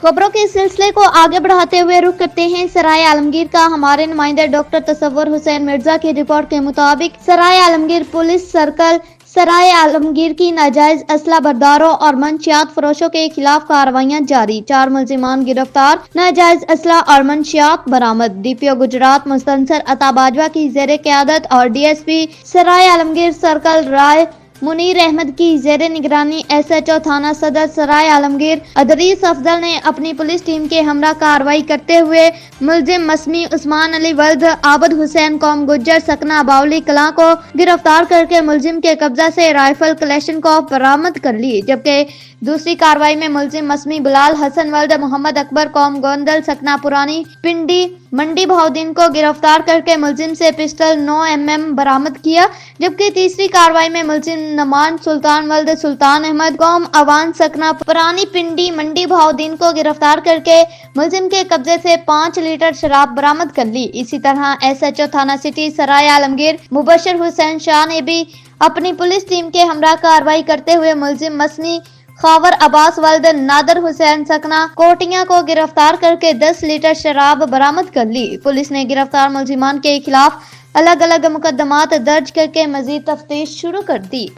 खबरों के सिलसिले को आगे बढ़ाते हुए रुख करते हैं सराय आलमगीर का। हमारे नुमाइंदे डॉक्टर तसव्वुर हुसैन मिर्जा की रिपोर्ट के मुताबिक सराय आलमगीर पुलिस सर्कल सराय आलमगीर की नाजायज असला बरदारों और मंशियात फरोशों के खिलाफ कार्रवाइयां जारी। 4 मुलजिमान गिरफ्तार, नाजायज असला और मंशियात बरामद। डीपीओ गुजरात मुस्तनसर अता बाजवा की जेर क़यादत और डीएसपी सराय आलमगीर सर्कल राय मुनीर अहमद की जेर निगरानी एसएचओ थाना सदर सराय आलमगीर अदरीस अफजल ने अपनी पुलिस टीम के हमरा कार्रवाई करते हुए मुलजिम मसमी उस्मान अली वल्द आबद हुसैन कौम गुज्जर सकना बावली कलां को गिरफ्तार करके मुलजिम के कब्जा से राइफल कलेशनकोफ बरामद कर ली। जबकि दूसरी कार्रवाई में मुलजिम मसमी बिलाल हसन वल्द मोहम्मद अकबर कौम गोंदल सकना पुरानी पिंडी मंडी भाउद्दीन को गिरफ्तार करके मुलजिम से पिस्टल 9 mm बरामद किया। जबकि तीसरी कार्रवाई में मुलजिम नमान सुल्तान वल्द सुल्तान अहमद कौम अवान सकना पुरानी पिंडी मंडी भाउद्दीन को गिरफ्तार करके मुलजिम के कब्जे से 5 लीटर शराब बरामद कर ली। इसी तरह एसएचओ थाना सिटी सराय आलमगीर मुबशर हुसैन शाह ने भी अपनी पुलिस टीम के हमरा कार्रवाई करते हुए मुलजिम मसनी खावर अब्बास वल्द नादर हुसैन सकना कोटिया को गिरफ्तार करके 10 लीटर शराब बरामद कर ली। पुलिस ने गिरफ्तार मुलजिमान के खिलाफ अलग अलग मुकदमात दर्ज करके मजीद तफ्तीश शुरू कर दी।